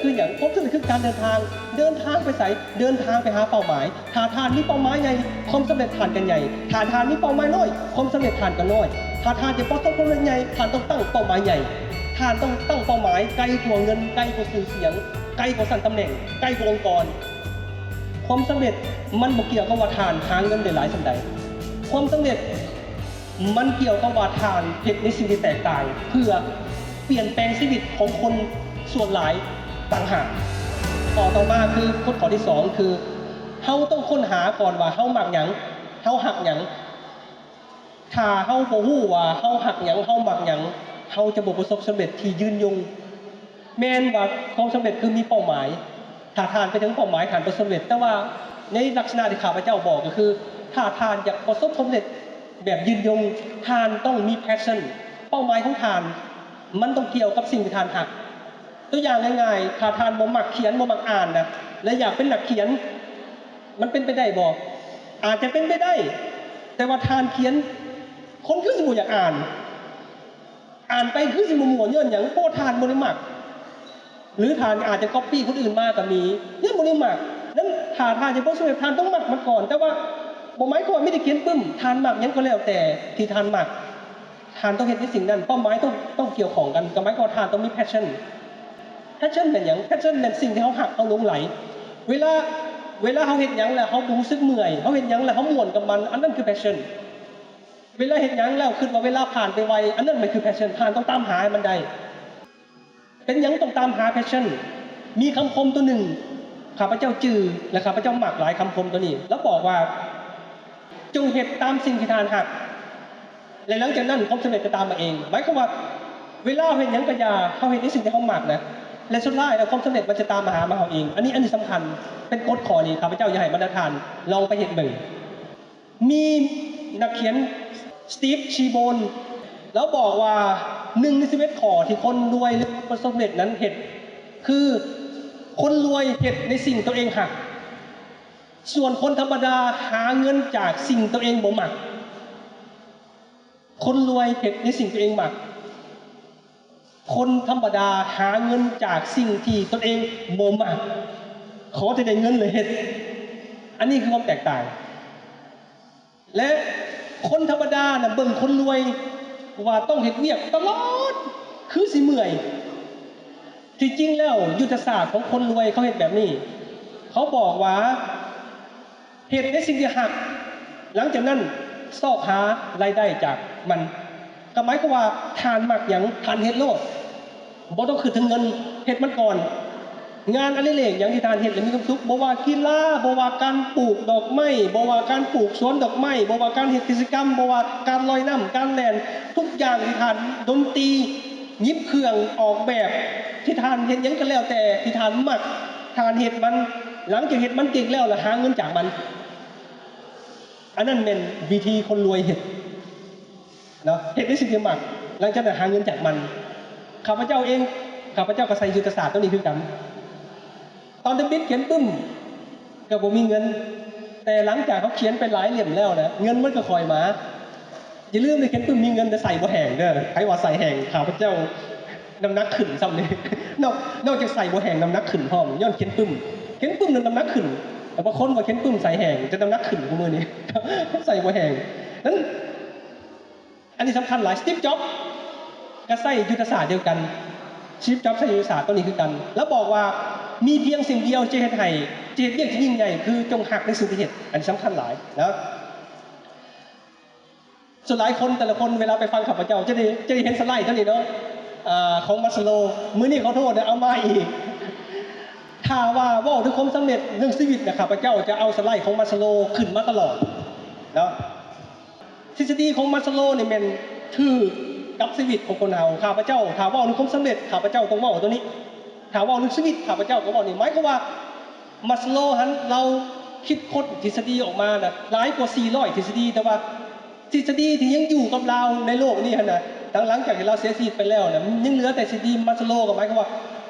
คืออย่างความสำเร็จคือการเดินทางไปใส่เดินทางไปหาเป้าหมายถ้าทานมีเป้าหมายใหญ่ความสำเร็จทานกันใหญ่ถ้าทานมีเป้าหมายน้อยความสำเร็จทานกันน้อยถ้าทานจะประสบความสำเร็จใหญ่ทานต้องตั้งเป้าหมายใหญ่ทานต้องตั้งเป้าหมายไกลกว่าเงินไกลกว่าชื่อเสียงไกลกว่าสั่นตำแหน่งไกลกว่าองค์กรความสำเร็จมันบ่เกี่ยวกับว่าทานหาเงินได้หลายสันใดความสำเร็จมันเกี่ยวกับว่าทานเฮ็ดในสิ่งที่แตกต่างเพื่อเปลี่ยนแปลงชีวิตของคนส่วนหลายต่างหากต่อมาคือกฎข้อที่2คือเฮาต้องค้นหาก่อนว่าเฮามักหยังเฮาหักหยังถ้าเฮาบ่ฮู้ว่าเฮาหักหยังเฮามักหยังเฮาจะบ่ประสบสำเร็จที่ยืนยงแม้นว่าความสำเร็จคือมีเป้าหมายถ้าทานไปถึงเป้าหมายทานประสบสำเร็จแต่ว่าในลักษณะที่ข้าพเจ้าบอกก็คือถ้าทานอยากประสบความสำเร็จแบบยืนยงทานต้องมี passion เป้าหมายของทานมันต้องเกี่ยวกับสิ่งที่ทานหักตัวอย่างง่ายๆถ้าทานบ่มักเขียนบ่มักอ่านนะและอยากเป็นนักเขียนมันเป็นไปได้บ่อาจจะเป็นไปได้แต่ว่าทานเขียนคนคือสิบ่อยากอ่านไปคือสิบ่ม่วนย้อนหยังเพราะทานบ่ได้มักหรือทานอาจจะก๊อปปี้คนอื่นมาก็มียังบ่ได้มักนั้นถ้าทานจะบ่สำเร็จทานต้องมักมันก่อนแต่ว่าบ่หมายความว่าไม่ได้เขียนปึ้มทานมักหยังก็แล้วแต่ที่ทานมักทานต้องเฮ็ดในสิ่งนั้นเป้าหมายต้องเกี่ยวข้องกันกับหมายความว่าทานต้องมี passion เป็นหยัง passion เป็นสิ่งที่เฮาหักเฮาหลงไหลเวลาเฮาเฮ็ดหยังแล้วเฮารู้สึกเมื่อยเฮาเฮ็ดหยังแล้วเฮาม่วนกับมันอันนั้นคือ passion เวลาเฮ็ดหยังแล้วคิดว่าเวลาผ่านไปไวอันนั้นมันคือ passion ทานต้องตามหาให้มันได้เป็นหยังต้องตามหา passion มีคำคมตัวหนึ่งข้าพเจ้าจื่อและข้าพเจ้ามักหลายคำคมตัวนี้แล้วบอกว่าจงเฮ็ดตามสิ่งที่ทานหักและหลังจากนั้นความสำเร็จจะตามมาเองหมายความว่าเวลาเฮ็ดหยังก็อย่าเฮาเฮ็ดในสิ่งที่เฮามักนะและสุดท้ายแล้วความสำเร็จมันจะตามมาหาเฮาเองอันนี้สำคัญเป็นกฎข้อนี้ข้าพเจ้าอยากให้บรรดาท่านลองไปเฮ็ดเบิ่งมีนักเขียนสตีฟชีโบนแล้วบอกว่า1ใน11ข้อที่คนรวยหรือประสบความสำเร็จนั้นเฮ็ดคือคนรวยเฮ็ดในสิ่งตัวเองหักส่วนคนธรรมดาหาเงินจากสิ่งตัวเองบ่มักคนรวยเฮ็ดในสิ่งตัวเองมักคนธรรมดาหาเงินจากสิ่งที่ตนเองบ่มักขอจะได้เงินเลยเฮ็ดอันนี้คือความแตกต่างและคนธรรมดาน่ะเบิ่งคนรวยว่าต้องเฮ็ดเวียกตลอดคือสิเมื่อยที่จริงแล้วยุทธศาสตร์ของคนรวยเขาเฮ็ดแบบนี้เขาบอกว่าเฮ็ดในสิ่งที่หักหลังจากนั้นซอกหารายได้จากมันก็หมายความว่าทานมักหยังทานเฮ็ดโลดบ่ต้องคิดถึงเงินเฮ็ดมันก่อนงานอดิเรกอย่างที่ทานเฮ็ดแล้วมีความสุขบ่ว่ากีฬาบ่ว่าการปลูกดอกไม้บ่ว่าการปลูกสวนดอกไม้บ่ว่าการเฮ็ดกิจกรรมบ่ว่าการลอยน้ำการแล่นทุกอย่างที่ทานดนตรีหยิบเครื่องออกแบบที่ทานเฮ็ดหยังก็แล้วแต่ที่ทานมักทานเฮ็ดมันหลังจากเฮ็ดมันเก่งแล้วหาเงินจากมันอันนั้นเป็นวิธีคนรวยเฮ็ดเนาะเฮ็ดในสิ่งที่มักหลังจากนั้นหาเงินจากมันข้าพเจ้าก็ใส่ยุทธศาสตร์ตัวนี้คือกันตอนเด็กๆเขียนปึ้มก็บ่มีเงินแต่หลังจากเขาเขียนไปหลายเล่มแล้วนะเงินมันก็คอยมาอย่าลืมเลยเขียนปึ้มมีเงินแต่ใส่บ่แห้งเด้อใครว่าใส่แห้งข้าพเจ้าน้ำหนักขึ้นซ้ำนี่นอกจากใส่บ่แห้งน้ำหนักขึ้นพร้อมย้อนเขียนปึ้มน้ำหนักขึ้นแต่บางคนว่าเขียนปึ้มใส่แห้งจะน้ำหนักขึ้นกูมื้อนี้ใส่บ่แห้งนั้นอันนี้สำคัญหลายสตีฟจ็อบส์ก็ใส่ยุทธศาสตร์เดียวกันสตีฟจ็อบส์ใส่ยุทธศาสตร์ตัวนี้คือกันแล้วบอกว่ามีเพียงสิ่งเดียวจะเฮ็ดให้เฮ็ดเรื่องที่ยิ่งใหญ่คือจงหักในสิ่งที่เฮ็ดอันนี้สำคัญหลายนะส่วนหลายคนแต่ละคนเวลาไปฟังข้าพเจ้าจะได้เห็นสไลด์เท่านี้เนาะของมัสโลมื้อนี้ขอโทษนะเอามาอีกถ้าว่าเว้าถึงความสำเร็จเรื่องชีวิตนะข้าพเจ้าจะเอาสไลด์ของมัสโลขึ้นมาตลอดเนาะทฤษฎีของมัสโลนี่แม่นถือกับชีวิตของคนเฮาข้าพเจ้าถ้าเว้าถึงความสำเร็จข้าพเจ้าต้องเว้าตัวนี้ถ้าเว้าถึงชีวิตข้าพเจ้าก็เว้านี่หมายความว่ามัสโลหันเราคิดค้นทฤษฎีออกมาน่ะหลายกว่า400ทฤษฎีแต่ว่าทฤษฎีที่ยังอยู่กับเราในโลกนี้หั่นน่ะหลังจากที่เราเสียชีวิตไปแล้วน่ะยังเหลือแต่ทฤษฎีมัสโลก็หมายความว่า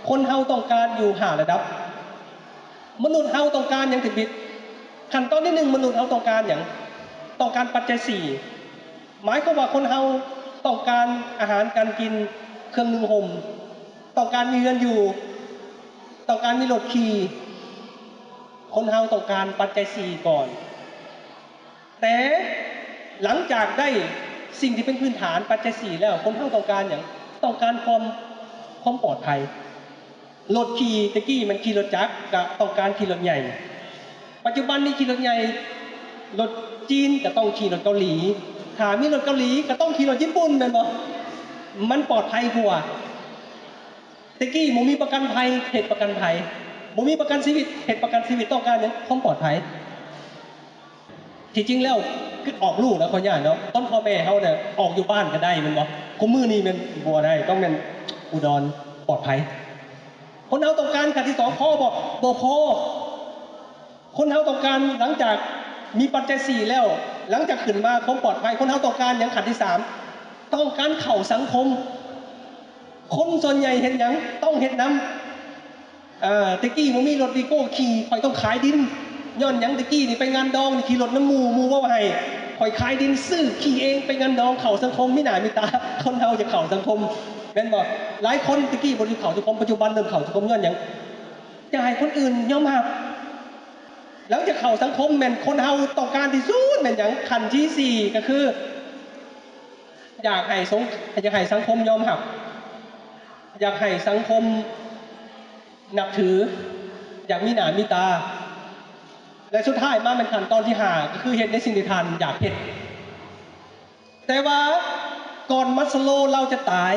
คนเฮาต้องการอยู่5ระดับมนุษย์เฮาต้องการหยังถึงบิดขั้นตอนที่1มนุษย์เฮาต้องการหยังต้องการปัจจัย4หมายความว่าคนเฮาต้องการอาหารการกินเครื่องนึ่งห่มต้องการมีเงินอยู่ ต้องการมีรถขี่คนเฮาต้องการปัจจัยสี่ก่อน แต่หลังจากได้สิ่งที่เป็นพื้นฐานปัจจัยสี่แล้วคนเฮาต้องการอย่างต้องการความปลอดภัยรถขี่ตะกี้มันขี่รถจักรก็ต้องการขี่รถใหญ่ ปัจจุบันนี้ขี่รถใหญ่รถจีนก็ต้องขี่รถเกาหลีถ้ามีรถเกาหลีก็ต้องขี่รถญี่ปุ่นแม่นบ่มันปลอดภัยกว่าตะกี้บ่มีประกันภัยเฮ็ดประกันภัยบ่มีประกันชีวิตเฮ็ดประกันชีวิตต้องการหยังความปลอดภัยที่จริงแล้วคือออกลูกนะคนย่านเนาะต้นพ่อแม่เฮาเนี่ยออกอยู่บ้านก็ได้แม่นบ่คุมื้อนี้แม่นบ่ได้ต้องแม่นอุดรปลอดภัยคนเฮาต้องการขั้นที่2พอบ่พอคนเฮาต้องการหลังจากมีปัจจัย4แล้วหลังจากขึ้นมาความปลอดภัยคนเฮาต้องการหยังขั้นที่3ต้องการเข้าสังคมคนส่วนใหญ่เฮ็ดหยังต้องเฮ็ดนำตะกี้บ่มีรถวีโก้ขี่ข่อยต้องขายดินย้อนหยังตะกี้นี่ไปงานดองนี่ขี่รถน้ำหมู่ว่าให้ข่อยขายดินซื้อขี่เองไปงานดองเข้าสังคมมีหน้ามีตาคนเฮาจะเข้าสังคมแม่นบ่หลายคนตะกี้บ่ได้เข้าสังคมปัจจุบันเริ่มเข้าสังคมย้อนหยังอยากให้คนอื่นยอมรับแล้วจะเข้าสังคมแม่นคนเฮาต้องการที่สุดแม่นหยังขั้นที่4ก็คืออยากให้สังคมยอมรับอยากให้สังคมนับถืออยากมีหน้ามีตาและสุดท้ายมาเป็นขั้นตอนที่5ก็คือเฮ็ดในสิ่งที่ท่านอยากเฮ็ดแต่ว่าก่อนมัสโลเราจะตาย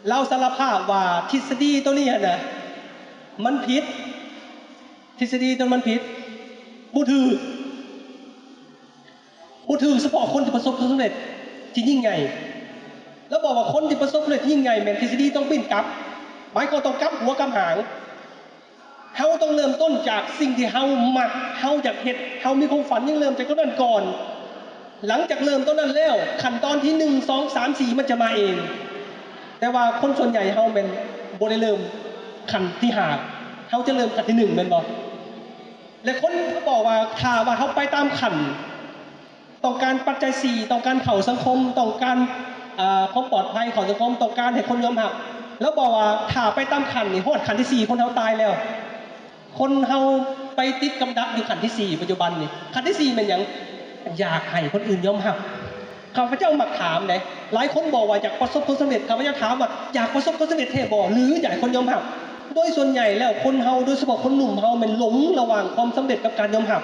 เราสารภาพว่าทฤษฎีตัวนี้น่ะมันผิดทฤษฎีตัวมันผิดบ่ถือเฉพาะคนที่ประสบความสำเร็จที่ยิ่งใหญ่แล้วบอกว่าคนที่ประสบความสำเร็จที่ยิ่งใหญ่แม่นทฤษฎีต้องปิ้นกลับหมายความต้องกลับหัวกลับหางเฮาต้องเริ่มต้นจากสิ่งที่เฮามักเฮาอยากเฮ็ดเฮามีความฝันยังเริ่มจากตรงนั้นก่อนหลังจากเริ่มต้นนั้นแล้วขั้นตอนที่1 2 3 4มันจะมาเองแต่ว่าคนส่วนใหญ่เฮาแม่นบ่ได้เริ่มขั้นที่5เฮาจะเริ่มขั้นที่1แม่นบ่และคนก็บอกว่าถ้าว่าเฮาไปตามขั้นต้องการปัจจัย4ต้องการเข้าสังคมต้องการความปลอดภัยของสังคมต้องการให้คนยอมรับแล้วบอกว่าถ้าไปตามขั้นนี่ฮอดขั้นที่4คนเฮาตายแล้วคนเฮาไปติดกับดักอยู่ขั้นที่4ปัจจุบันนี่ขั้นที่4มันหยังอยากให้คนอื่นยอมรับข้าพเจ้ามักถามได้หลายคนบอกว่าอยากประสบความสำเร็จข้าพเจ้าถามว่าอยากประสบความสำเร็จแท้บ่หรืออยากให้คนยอมรับโดยส่วนใหญ่แล้วคนเฮาโดยเฉพาะคนหนุ่มเฮามันหลงระหว่างความสำเร็จกับการยอมรับ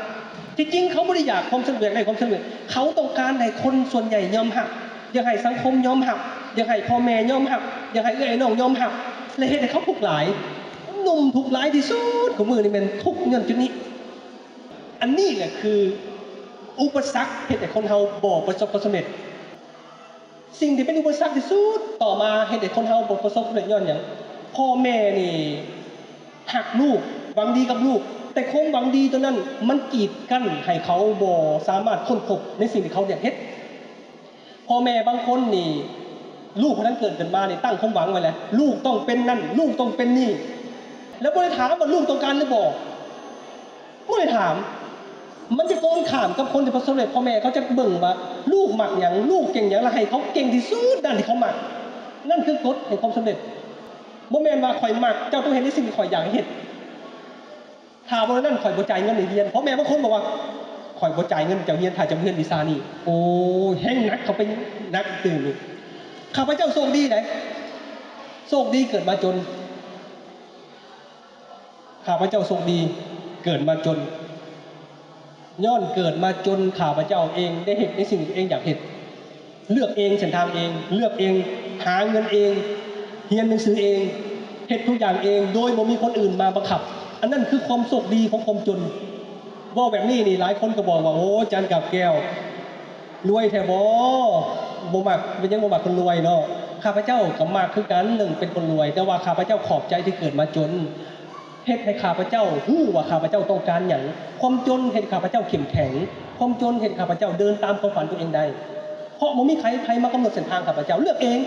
ที่จริงเขาบ่ได้อยากความสำเร็จในความสำเร็จเขาต้องการให้คนส่วนใหญ่ยอมรับอยากให้สังคมยอมรับอยากให้พ่อแม่ยอมรับอยากให้เอื้อยน้องยอมรับและเฮ็ดให้เขาทุกข์หลายหนุ่มทุกข์หลายที่สุดของมือนี่มันทุกข์ย้อนจุดนี้อันนี้แหละคืออุปสรรคเฮ็ดให้คนเฮาบ่ประสบความสำเร็จสิ่งที่เป็นอุปสรรคที่สุดต่อมาเฮ็ดให้คนเฮาบ่ประสบความสำเร็จย้อนหยังพ่อแม่นี่หักลูกหวังดีกับลูกแต่คงหวังดีตัวนั้นมันกีดกั้นให้เขาบ่สามารถค้นพบในสิ่งที่เขาอยากเฮ็ดพ่อแม่บางคนนี่ลูกคนนั้นเกิดขึ้นมานี่ตั้งความหวังไว้แล้วลูกต้องเป็นนั่นลูกต้องเป็นนี่แล้วบ่ได้ถามว่าลูกต้องการหรือบ่บ่ได้ถามมันจะโกงข้ามกับคนที่ประสบความสำเร็จพ่อแม่เขาจะเบิ่งว่าลูกมักหยังลูกเก่งหยังแล้วให้เขาเก่งที่สุดด้านที่เขามักนั่นคือกฎแห่งความสำเร็จบ่แม่นว่าข่อยมักเจ้าต้องเฮ็ดในสิ่งที่ข่อยอยากเฮ็ดถ้าบ่นั้นข่อยบ่จ่ายเงินให้เรียนพ่อแม่บางคนบอกว่าข่อยบ่จ่ายเงินเจ้าเรียนถ้าจะเรียนวิชานี้โอ้แฮงหนักเขาไปนักตื่นนี่ข้าพเจ้าโชคดีไหนโชคดีเกิดมาจนข้าพเจ้าโชคดีเกิดมาจนย้อนเกิดมาจนข้าพเจ้าเองได้เฮ็ดในสิ่งที่ตัวเองอยากเฮ็ดเลือกเองเส้นทางเองเลือกเองหาเงินเองเรียนหนังสือเองเฮ็ดทุกอย่างเองโดยบ่มีคนอื่นมาบังคับอันนั้นคือความโชคดีของความจนว่าแบบนี้นี่หลายคนก็บอกว่าโอ้จันกับแก้วรวยแท้บ่มักเป็นยังบ่มักคนรวยเนาะข้าพเจ้าก็มักคือกันหนึ่งเป็นคนรวยแต่ว่าข้าพเจ้าขอบใจที่เกิดมาจนเฮ็ดให้ข้าพเจ้าฮู้ว่าข้าพเจ้าต้องการหยังความจนเฮ็ดข้าพเจ้าเข้มแข็งความจนเฮ็ดข้าพเจ้าเดินตามความฝันตัวเองได้เพราะบ่มีใครมากำหนดเส้นทางข้าพเจ้าเลือกเอง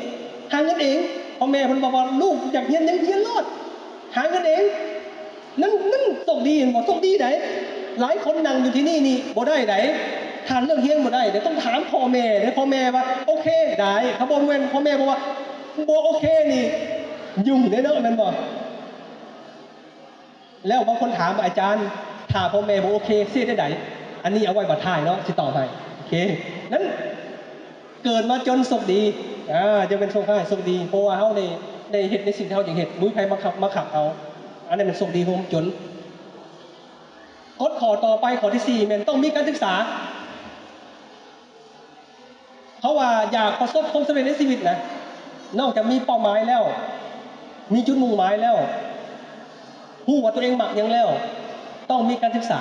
หาเงินเองพ่อแม่เพิ่นบอกว่าลูกอยากเรียนยังเรียนรอดหาเงินเองนั่นโชคดีบ่โชคดีไดหลายคนนั่งอยู่ที่นี่บ่ได้ไดทานเรื่องเฮียนบ่ได้เดี๋ยวต้องถามพ่อแม่เด้พ่อแม่ว่าโอเคได้ถ้าบ่แม่นพ่อแม่บอกว่าบ่โอเคนี่ยุ่งแน่เนาะแม่นบ่ แล้วบางคนถามอาจารย์ถ้าพ่อแม่บอกโอเคเสียได้ไหนอันนี้เอาไว้บัดท้ายเนาะสิตอบให้โอเคนั้นเกิดมาจนโชคดีจะเป็นโชคให้โชคดีเพราะว่าเฮาได้เฮ็ดในสิ่งที่เฮาอยากเฮ็ดมุ้ยไผมาขับเอาอันนั้นเป็นโชคดีของผมจนกฎข้อต่อไปข้อที่4แม่นต้องมีการศึกษาเขาว่าอยากประสบความสำเร็จในชีวิตนะนอกจากมีเป้าหมายแล้วมีจุดมุ่งหมายแล้วรู้ว่าตัวเองมักยังแล้วต้องมีการศึกษา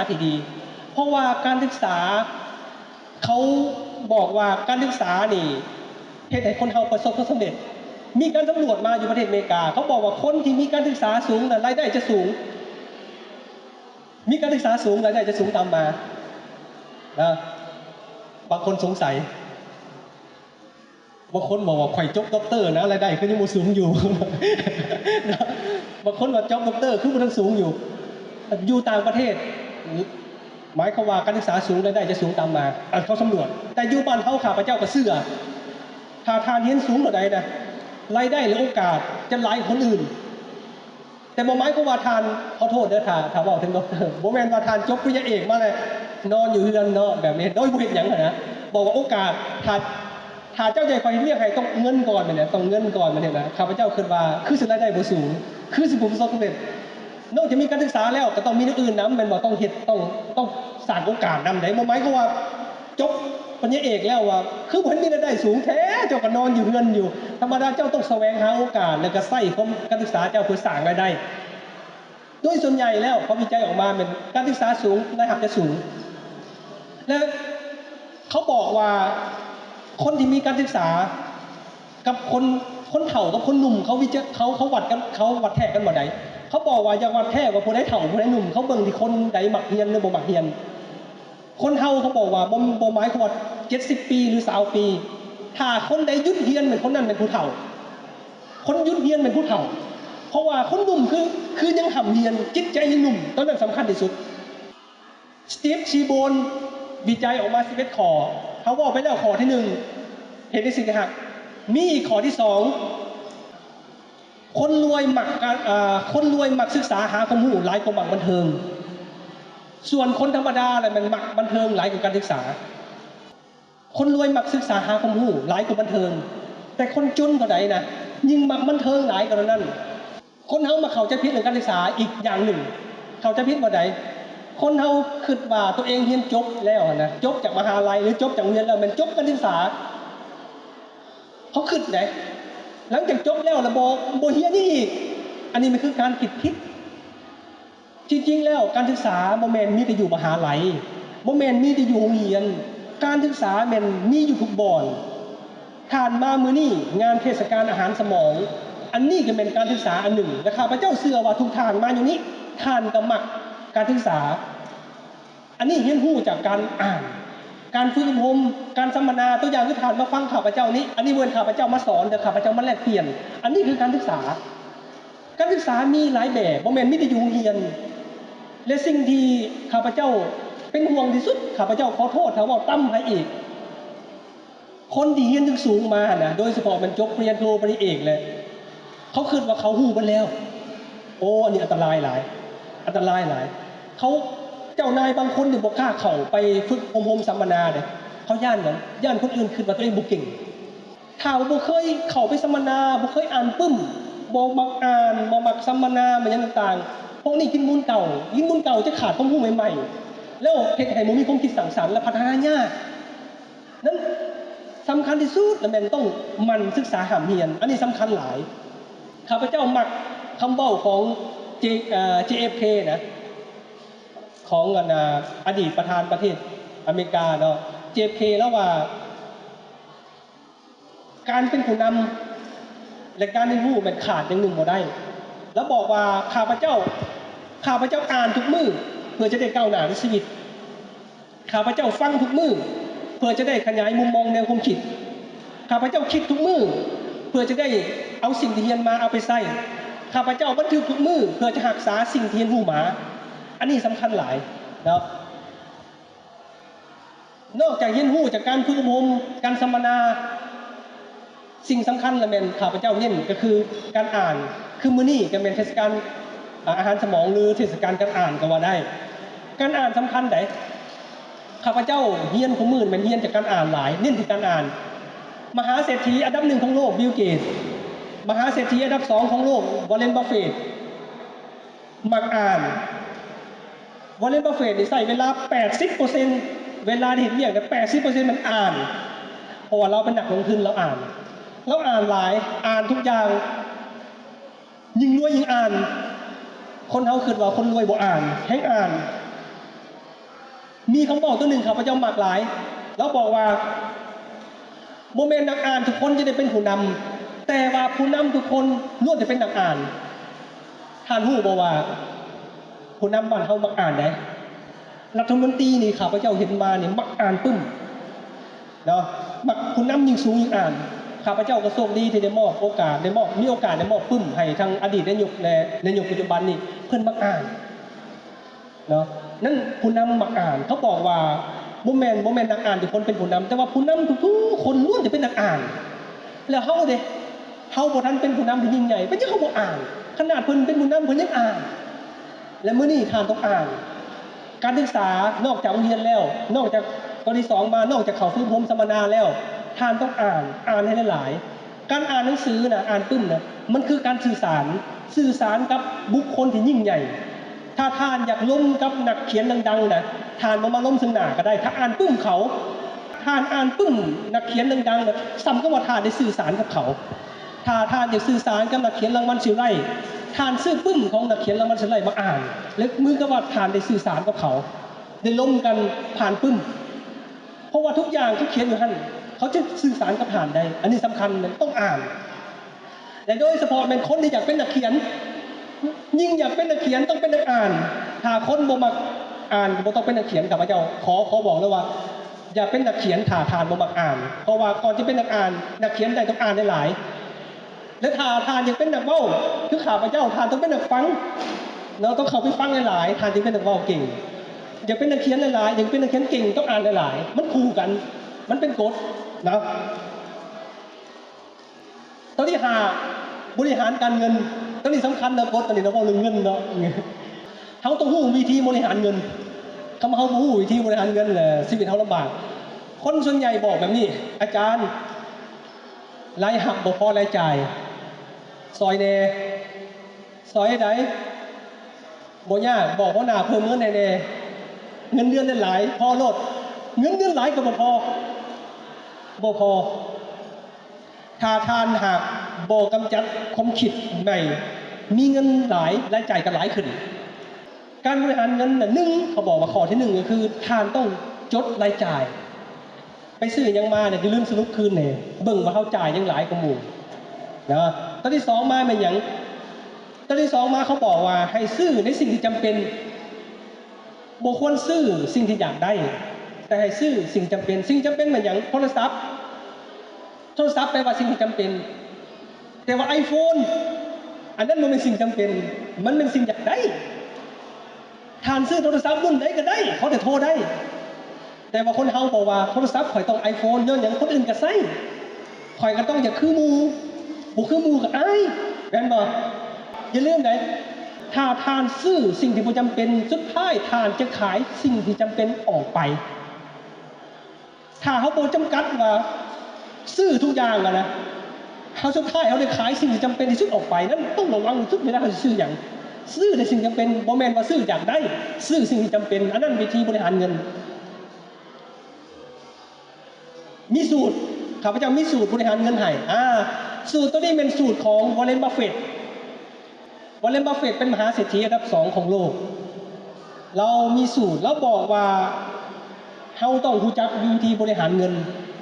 ที่ดีเพราะว่าการศึกษาเขาบอกว่าการศึกษานี่เฮ็ดให้คนเฮาประสบความสำเร็จมีการสำรวจมาอยู่ประเทศอเมริกาเขาบอกว่าคนที่มีการศึกษาสูงน่ะรายได้จะสูงมีการศึกษาสูงรายได้จะสูงตามมานะบางคนสงสัยบางคนบอกว่าข่อยจบด็อกเตอร์นะรายได้คือยังบ่สูงอยู่ บางคนว่าจบด็อกเตอร์คือบ่ทันสูงอยู่ต่างประเทศหมายความว่าการศึกษาสูงรายได้จะสูงตามมาเขาสำรวจแต่อยู่บ้านเฮาข้าพเจ้าก็เชื่อถ้าทานเรียนสูงเท่าใดนะรายได้หรือโอกาสจะหลายคนอื่นแต่บ่หมายความว่าทานขอโทษเด้อถ้าเว้าถึงด็อกเตอร์บ่แม่นว่าทานจบปริญญาเอกมาแล้วนอนอยู่เฮือนเนาะแบบนี้โดยบ่เฮ็ดหยังนะบอกว่าโอกาสถ้าเจ้าใจคอยเรียกให้ต้องเงินก่อนเนี่ยต้องเงินก่อนมันเนี่ยนะข้าพเจ้าคิดว่าคือสิรายได้บ่สูงคือสิบ่ประสบความสำเร็จนอกจากมีการศึกษาแล้วก็ต้องมีอย่างอื่นนำแม่นบ่ต้องเฮ็ดต้องสร้างโอกาสนำได้บ่หมายความว่าจบปริญญาเอกแล้วว่าคือบ่มีรายได้สูงแท้เจ้าก็นอนอยู่เฮือนอยู่ธรรมดาเจ้าต้องแสวงหาโอกาสแล้วก็ใช้ความการศึกษาเจ้าเพื่อสร้างรายได้โดยส่วนใหญ่แล้วเขาวิจัยออกมาเป็นการศึกษาสูงรายรับจะสูงและเขาบอกว่าคนที่มีการศึกษากับคนเฒ่ากับคนหนุ่มเขาวิจัยเขาวัดกันเขาวัดแท้กันบ่ได้เขาบอกว่าอย่าวัดแท้ว่าผู้ใดเฒ่าผู้ใดหนุ่มเขาเบิ่งที่คนใดมักเรียนหรือบ่มักเรียนคนเฒ่าเขาบอกว่าบ่หมายความว่า70ปีหรือ20ปีถ้าคนใดหยุดเรียนเหมือนคนนั้นเป็นผู้เฒ่าคนหยุดเรียนเป็นผู้เฒ่าเพราะว่าคนหนุ่มคือยังห่ำเรียนจิตใจยังหนุ่มตอนนั้นสำคัญที่สุดสตีฟชีโบนวิจัยออกมา11ข้อเขาบอกไปแล้วข้อที่1เห็นในสิ่งที่หักมีอีกข้อที่2คนรวยมักศึกษาหาความรู้หลายกว่ามักบันเทิงส่วนคนธรรมดาแหละมันมักบันเทิงหลายกว่าการศึกษาคนรวยมักศึกษาหาความรู้หลายกว่าบันเทิงแต่คนจนเท่าใดนะยิ่งมักบันเทิงหลายกว่านั้นคนเฮามาเข้าใจผิดเรื่องการศึกษาอีกอย่างหนึ่งเข้าใจผิดว่าใดคนเฮาคิดว่าตัวเองเรียนจบแล้วนะจบจากมหาลัยหรือจบจากโรงเรียนแล้วมันจบการศึกษาเขาคิดไงหลังจากจบแล้วระบบเฮียนอีกอันนี้มันคือการผิดจริงๆแล้วการศึกษาบ่แม่นมีแต่อยู่มหาลัยบ่แม่นมีแต่อยู่โรงเรียนการศึกษาแม่นมีอยู่ทุกบ่อนผ่านมามื้อนี้งานเทศกาลอาหารสมองอันนี้ก็เป็นการศึกษาอันหนึ่งและข้าพเจ้าเชื่อว่าทุกท่านมาอยู่นี้ท่านก็มักการศึกษาอันนี้เรียนรู้จากการอ่านการฝึกอบรมการสัมมนาตัวอย่างคือท่านมาฟังข้าพเจ้านี้อันนี้เว้นข้าพเจ้ามาสอนแต่ข้าพเจ้ามาแลกเปลี่ยนอันนี้คือการศึกษามีหลายแบบบ่แม่นมีแต่อยู่โรงเรียนและสิ่งที่ข้าพเจ้าเป็นห่วงที่สุดข้าพเจ้าขอโทษถ้าว่าต่ำให้อีกคนที่เรียนสูงมานะโดยเฉพาะมันจบปริญญาโทปริญญาเอกเลยเขาคิดว่าเขาฮู้เบิดแล้วโอ้อันนี้อันตรายหลายเขาเจ้านายบางคนนี่บ่กล้าเข้าไปฝึกอบรมสัมมนาเด้เขาย่านหยังย่านคนอื่นคิดว่าตัวเองบ่เก่งถ้าบ่เคยเข้าไปสัมมนาบ่เคยอ่านปึ้มบ่มักอ่านบ่มักสัมมนามันหยังต่างๆพวกนี้กินมูลเก่าจะขาดความรู้ใหม่ๆแล้วเฮ็ดให้บ่มีความคิดสร้างสรรค์และพัฒนายากนั้นสำคัญที่สุดแล้วแม่นต้องหมั่นศึกษาหามเรียนอันนี้สำคัญหลายข้าพเจ้ามักคำเว้าของ JFK นะของอดีตประธานประเทศอเมริกาเนาะ JFK แล้วว่าการเป็นผู้นำและการเรียนรู้มันขาดอย่างหนึ่งบ่ได้แล้วบอกว่าข้าพเจ้าอ่านทุกมื้อเพื่อจะได้ก้าวหน้าในชีวิตข้าพเจ้าฟังทุกมื้อเพื่อจะได้ขยายมุมมองแนวความคิดข้าพเจ้าคิดทุกมื้อเพื่อจะได้เอาสิ่งที่เรียนมาเอาไปใช้ข้าพเจ้าบันทึกทุกมื้อเพื่อจะรักษาสิ่งที่เรียนรู้มาอันนี้สำคัญหลายนะนอกจากเรียนรู้จากการฝึกอบรมการสัมมนา สิ่งสำคัญละแม่นข้าพเจ้าเน้นก็คือการอ่านคือมื้อนี้ก็เป็นเทศกาลอาหารสมองหรือเทศกาลการอ่านก็ว่าได้การอ่านสำคัญไดข้าพเจ้าเรียนของมื้อมันเรียนจากการอ่านหลายเน้นที่การอ่านมหาเศรษฐีอันดับ1ของโลกบิลเกตส์มหาเศรษฐีอันดับ2ของโลกวอร์เรนบัฟเฟตต์มักอ่านวอร์เรนบัฟเฟตต์นี่ใช้เวลา 80% เวลาที่เฮ็ดเวียกเนี่ย 80% มันอ่านเพราะว่าเราเป็นนักลงทุนเราอ่านหลายอ่านทุกอย่างยิ่งรวยยิ่งอ่านคนเฮาคิดว่าคนรวยบ่อ่านแฮงอ่านมีคำบอกตัวหนึ่งข้าพเจ้ามักหลายแล้วบอกว่าบ่แม่นนักอ่านทุกคนจะได้เป็นผู้นำแต่ว่าผู้นำทุกคนล้วนจะเป็นนักอ่านท่านฮู้บ่ว่าผู้นำบ้านเฮามักอ่านได้รัฐมนตรีนี่ข้าพเจ้าเห็นมานี่มักอ่านปึ้มเนาะมักผู้นำยิ่งสูงยิ่งอ่านข้าพเจ้าก็โชคดีที่ได้มอบโอกาสมีโอกาสได้มอบปึ้มให้ทางอดีตนายกและนายกปัจจุบันนี่เพิ่นมักอ่านเนาะนั่นผู้นำมักอ่านเขาบอกว่าบ่แม่นนักอ่านทุกคนเป็นผู้นำแต่ว่าผู้นำทุกคนล้วนจะเป็นนักอ่านแล้วเฮาเด้เฮาบ่ทันเป็นผู้นำที่ยิ่งใหญ่เป็นจังเฮาบ่อ่านขนาดเพิ่นเป็นผู้นำเพิ่นยังอ่านและมื้อนี้ท่านต้องอ่านการศึกษานอกจากเรียนแล้วนอกจากตอนที่2มานอกจากเข้าฝึกอบรมสัมมนาแล้วท่านต้องอ่านให้หลายๆการอ่านหนังสือน่ะอ่านปึ้มน่ะมันคือการสื่อสารกับบุคคลที่ยิ่งใหญ่ถ้าท่านอยากล้มกับนักเขียนดังๆน่ะท่านบ่มาล้มซึ่งหน้าก็ได้ถ้าอ่านปึ้มเขาท่านอ่านปึ้มนักเขียนดังๆน่ะซ้ำก็ว่าท่านได้สื่อสารกับเขาถ้าท่านอยากสื่อสารกับนักเขียนรางวัลสิวไร่ท่านซื้อปึ้มของนักเขียนรางวัลสิวไร่มาอ่านแล้วมือก็ว่าท่านได้สื่อสารกับเขาได้ล้มกันผ่านปึ้มเพราะว่าทุกอย่างที่เขียนอยู่หั่นเขาจะสื่อสารกับท่านได้อันนี้สำคัญเลยต้องอ่านและโดยเฉพาะเป็นคนที่อยากเป็นนักเขียนยิ่งอยากเป็นนักเขียนต้องเป็นนักอ่านถ้าคนบ่มักอ่านบ่ต้องเป็นนักเขียนข้าพเจ้าขอบอกเลยว่าอย่าเป็นนักเขียนถ้าทานบ่มักอ่านเพราะว่าก่อนที่เป็นนักอ่านนักเขียนได้ต้องอ่านได้หลายและถ้าทานยังเป็นนักเว้าคือข้าพเจ้าทานต้องเป็นนักฟังเราต้องเข้าไปฟังหลายๆทานจึงเป็นนักเว้าเก่งอยากเป็นนักเขียนหลายๆอยากเป็นนักเขียนเก่งต้องอ่านหลายๆมันคู่กันมันเป็นกฎนะตอนที่5บริหารการเงินตอนนี้สำคัญนะกฎตอนนี้เราบอกเรื่องเงินเนาะเขาต้องรู้วิธีบริหารเงินคำเขารู้วิธีบริหารเงินแหละชีวิตเขาลำบากคนส่วนใหญ่บอกแบบนี้อาจารย์รายหักบ่พอรายจ่ายซอยแน่ซอยไหนบ่ยากบอกว่าหน้าเพิ่มเงินแน่เงินเดือนหลายพอโลดเงินเดือนหลายก็บ่พอถ้าทานหากบ่กำจัดความคิดใหม่มีเงินหลายรายจ่ายก็หลายขึ้นการบริหารเงินน่ะ1เขาบอกว่าข้อที่1ก็คือทานต้องจดรายจ่ายไปซื้อหยังมาเนี่ยอย่าลืมสรุปคืนแน่เบิ่งว่าเฮาจ่ายยังหลายกว่าหมู่นะตอนที่2มาแม่นหยังตอนที่2มาเขาบอกว่าให้ซื้อในสิ่งที่จำเป็นบ่ควรซื้อสิ่งที่อยากได้แต่ให้ซื้อสิ่งจำเป็นสิ่งจำเป็นเหมือนอย่างโทรศัพท์แปลว่าสิ่งที่จำเป็นแต่ว่า iPhone อันนั้นมันเป็นสิ่งจำเป็นมันเป็นสิ่งอยากได้ทานซื้อโทรศัพท์รุ่นไหนก็ได้เขาจะโทรได้แต่ว่าคนเฮาบอกว่าโทรศัพท์ข่อยต้อง iPhone ย้อนหยังคนอื่นก็ใช้ข่อยก็ต้องอย่าคือหมู่บ่คือหมู่ก็อายแม่นบ่อย่าลืมได้ถ้าทานซื้อสิ่งที่บ่จำเป็นสุดท้ายทานจะขายสิ่งที่จำเป็นออกไปถ้าเฮาบ่จำกัดว่าซื้อทุกอย่างอะนะเฮาสุดท้ายเฮาได้ขายสิ่งที่จำเป็นที่สุดออกไปนั้นต้องระวังสุดเวลาเฮาสิซื้อหยังซื้อในสิ่งจำเป็นบ่แม่นว่าซื้ออยากได้ซื้อสิ่งที่จำเป็นอันนั้นวิธีบริหารเงินมีสูตรข้าพเจ้ามีสูตรบริหารเงินให้สูตรตัวนี้เป็นสูตรของวอร์เรนบัฟเฟตต์เป็นมหาเศรษฐีอันดับ2ของโลกเรามีสูตรแล้วบอกว่าเฮาต้องรู้จักวิธีบริหารเงิน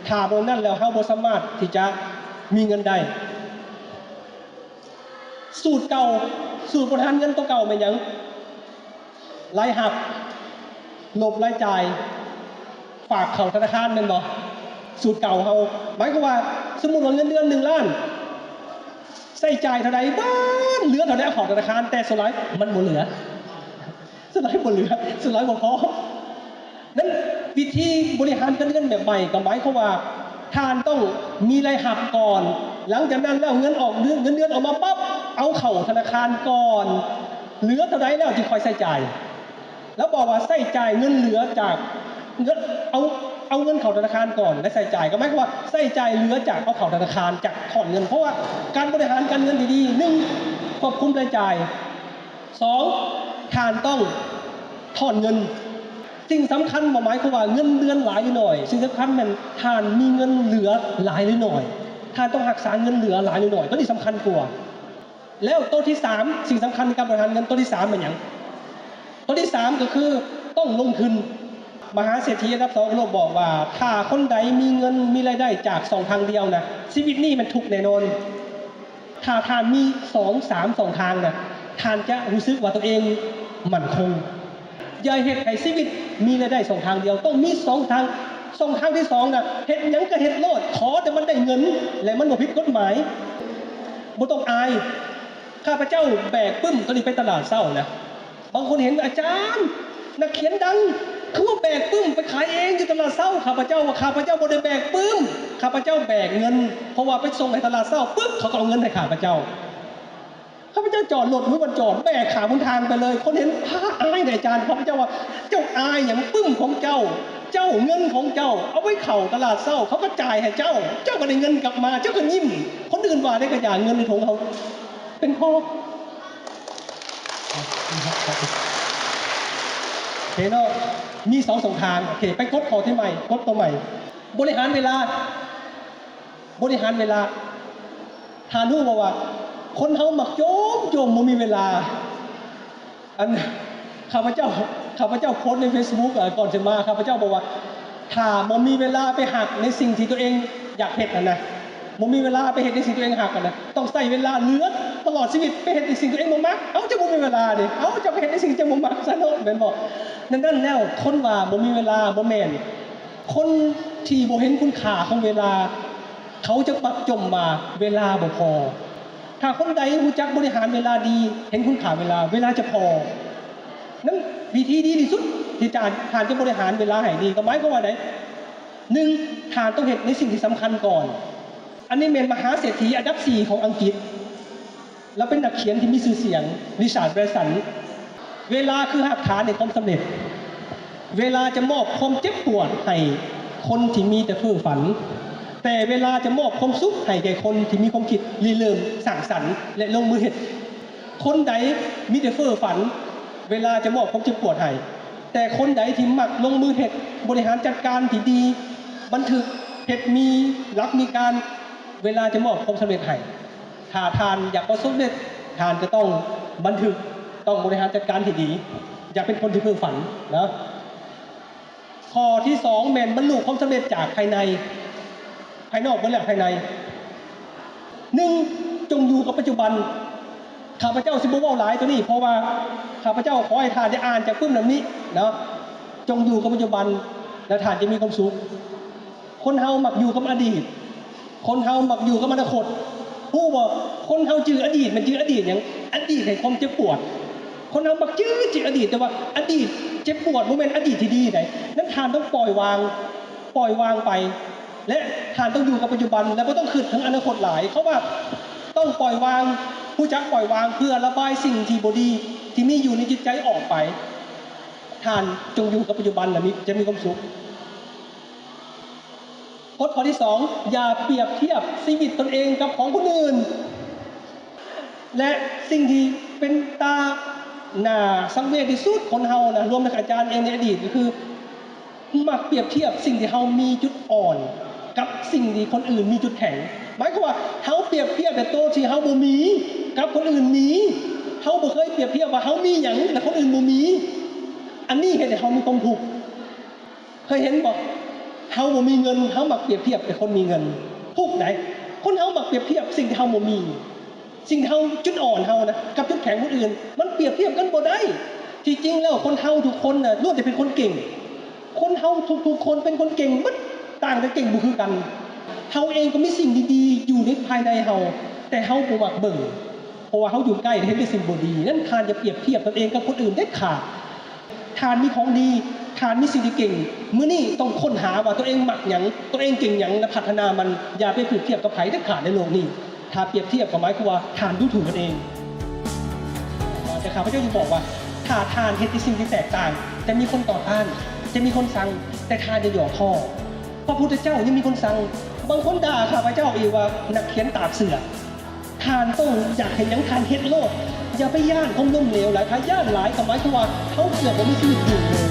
ถ้าบ่นั้นแล้วเฮาบ่สามารถที่จะมีเงินได้สูตรเก่าสูตรบริหารเงินตัวเก่าเป็นหยังรายหักลบรายจ่ายฝากเข้าธนาคารแม่นบ่สูตรเก่าเฮาหมายความว่าสมมุติว่าเงินเดือน1ล้านใช้จ่ายเท่าใดบ้านเหลือเท่าใดเอาเข้าธนาคารแต่สุดท้ายมันบ่เหลือสุดท้ายบ่พอนั้นวิธีบริหารการเงินแบบใหม่ก็หมายความว่า ทานต้องมีรายหักก่อนหลังจากนั้นแล้วเงินเดือนออกมาปั๊บเอาเข้าธนาคารก่อนเหลือเท่าไหร่แล้วจึงค่อยใช้จ่ายแล้วบอกว่าใช้จ่ายเงินเหลือจากเงินเอาเงินเข้าธนาคารก่อนและใช้จ่ายก็หมายความว่าใช้จ่ายเหลือจากเอาเข้าธนาคารจากถอนเงินเพราะว่าการบริหารการเงินดีๆ1ควบคุมรายจ่าย2ทานต้องถอนเงินสิ่งสำคัญหมายความว่าเงินเดือนหลายหรือหน่อยสิ่งสำคัญมันทานมีเงินเหลือหลายหรือหน่อยทานต้องรักษาเงินเหลือหลายหรือหน่อยตัวนี้สำคัญกว่าแล้วตัวที่3สิ่งสำคัญในการบริหารเงินตัวที่3เป็นอย่างตัวที่3ก็คือต้องลงทุนมหาเศรษฐีอันดับ2ของโลกบอกว่าถ้าคนใดมีเงินมีรายได้จาก2ทางเดียวนะชีวิตนี้มันทุกข์แน่นอนถ้าทานมี2 ทางนะทานจะรู้สึกว่าตัวเองมั่นคงอย่าเฮ็ดให้ชีวิตมีรายได้2ทางเดียวต้องมี2ทางทางที่2น่ะเฮ็ดหยังก็เฮ็ดโลดขอแต่มันได้เงินและมันบ่ผิดกฎหมายบ่ต้องอายข้าพเจ้าแบกปึ้มตอนนี้ไปตลาดเช้านะบางคนเห็นอาจารย์นักเขียนดังคือว่าแบกปึ้มไปขายเองอยู่ตลาดเช้าข้าพเจ้าบ่ได้แบกปึ้มข้าพเจ้าแบกเงินเพราะว่าไปส่งให้ตลาดเช้าปึ๊บเขาก็เอาเงินให้ข้าพเจ้าจอดรถไว้บนจอดแบกขาบนทางไปเลยคนเห็นพระอายอาจารย์ข้าพเจ้าว่าเจ้าอายอย่างปึ้มของเจ้าเงินของเจ้าเอาไว้เข้าตลาดเช้าเขาก็จ่ายให้เจ้าก็ได้เงินกลับมาเจ้าก็ยิ้มคนอื่นว่าได้ก็อย่างเงินในถุงเขาเป็นพ่อโอเคเนาะมี2 ทางโอเคไปกดขอที่ใหม่กดตัวใหม่บริหารเวลาทานรู้ว่าคนเฮามักโยมบ่มีเวลาอันข้าพเจ้าโพสต์ใน Facebook ก่อนจะมาข้าพเจ้าบอกว่าถ้าบ่มีเวลาไปหักในสิ่งที่ตัวเองอยากเฮ็ดนะบ่มีเวลาไปเฮ็ดในสิ่งตัวเองหักนะต้องใช้เวลาเหลือตลอดชีวิตไปเฮ็ดในสิ่งตัวเองบ่มักจะบ่มีเวลาดิจะไปเฮ็ดในสิ่งที่บ่มักซะเนาะแม่นบ่นั่นแล้วคนว่าบ่มีเวลาบ่แม่นคนที่บ่เห็นคุณค่าของเวลาเขาจะปักจมมาเวลาบ่พอถ้าคนใดรู้จักบริหารเวลาดีเห็นคุณค่าเวลาจะพอนั้นวิธีดีที่สุดที่ทานจะบริหารเวลาให้ดีก็หมายความว่าไหน1ทานต้องเห็นในสิ่งที่สำคัญก่อนอันนี้เป็นมหาเศรษฐีอันดับ4ของอังกฤษแล้วเป็นนักเขียนที่มีชื่อเสียงริชาร์ด แบรนสันเวลาคือรากฐานในความสำเร็จเวลาจะมอบความเจ็บปวดให้คนที่มีแต่เพ้อฝันแต่เวลาจะมอบความสุขให้แก่คนที่มีความคิดริเริ่มสร้างสรรค์และลงมือเฮ็ดคนใดมีแต่เพ้อฝันเวลาจะมอบความเจ็บปวดให้แต่คนใดที่มักลงมือเฮ็ดบริหารจัดการที่ดีบันทึกเฮ็ดมีหลักมีการเวลาจะมอบความสำเร็จให้ถ้าทานอยากประสบความสำเร็จทานจะต้องบันทึกต้องบริหารจัดการที่ดีอย่าเป็นคนที่เพ้อฝันนะข้อที่2แม่นบรรลุความสำเร็จจากภายในภายนอกและภายใน1จงอยู่กับปัจจุบันข้าพเจ้าสิบ่เว้าหลายตัวนี้เพราะว่าข้าพเจ้าขอให้ท่านได้อ่านจากปึ้มนั้นนี้นะจงอยู่กับปัจจุบันและท่านจะมีความสุขคนเฮามักอยู่กับอดีตคนเฮามักอยู่กับอนาคตฮู้บ่คนเฮาจื้ออดีตมันจื้ออดีตหยังอดีตให้ความเจ็บปวดคนเฮามักจื้ออดีตแต่ว่าอดีตเจ็บปวดบ่แม่นอดีตที่ดีไดนั้นท่านต้องปล่อยวางไปและท่านต้องอยู่กับปัจจุบันและไม่ต้องคิดถึงอนาคตหลายเขาว่าต้องปล่อยวางผู้จักปล่อยวางเพื่อระบายสิ่งที่บ่ดีที่มีอยู่ในจิตใจออกไปท่านจงอยู่กับปัจจุบันและจะมีความสุขกฎข้อที่2อย่าเปรียบเทียบชีวิตตนเองกับของคนอื่นและสิ่งที่เป็นตาหน้าสังเวชที่สุดคนเฮานะรวมทั้งอาจารย์เองในอดีตก็คือมักเปรียบเทียบสิ่งที่เฮามีจุดอ่อนกับสิ่งที่คนอื่นมีจุดแข็งหมายความว่าเฮาเปรียบเทียบแต่ตัวที่เฮาบ่มีกับคนอื่นมีเฮาบ่เคยเปรียบเทียบว่าเฮามีหยังแต่คนอื่นบ่มีอันนี้เฮ็ดให้เฮามีความทุกข์เคยเห็นบ่เฮาบ่มีเงินเฮามักเปรียบเทียบแต่คนมีเงินทุกข์ไหนคนเฮามักเปรียบเทียบสิ่งที่เฮาบ่มีสิ่งที่เฮาจุดอ่อนเฮานะกับจุดแข็งคนอื่นมันเปรียบเทียบกันบ่ได้ที่จริงแล้วคนเฮาทุกคนน่ะล้วนแต่เป็นคนเก่งคนเฮาทุกๆคนเป็นคนเก่งหมดต่างแต่เก่งบ่คือกันเฮาเองก็มีสิ่งดีๆอยู่ในภายในเฮาแต่เฮาบ่มักเบิ่งเพราะว่าเฮาอยู่ใกล้เห็นแต่สิ่งบ่ดีนั่นทานจะเปรียบเทียบตนเองกับคนอื่นเด็ดขาดทานมีของดี ทานมีสิ่งที่เก่งมื้อนี้ต้องค้นหาว่าตัวเองมักหยังตัวเองเก่งหยังและพัฒนามันอย่าไปเปรียบเทียบกับไผเด็ดขาดในโลกนี้ถ้าเปรียบเทียบก็หมายความว่าทานดูถูกตนเองแต่ข้าพเจ้าจะบอกว่าถ้าทานเฮ็ดในสิ่งที่แตกต่างจะมีคนต่อต้านจะมีคนสั่งแต่ทานจะหย่อข้อพระพุทธเจ้ายังมีคนสั่งบางคนด่าข้าพเจ้าอีกว่านักเขียนตากเสือทานต้องอยากเห็นหยังทานเฮ็ดโลดอย่าไปย่านความล้มเหลวหลายถ้าย่านหลายก็หมายความว่าเขาเกือบบ่มีชีวิตอยู่เลย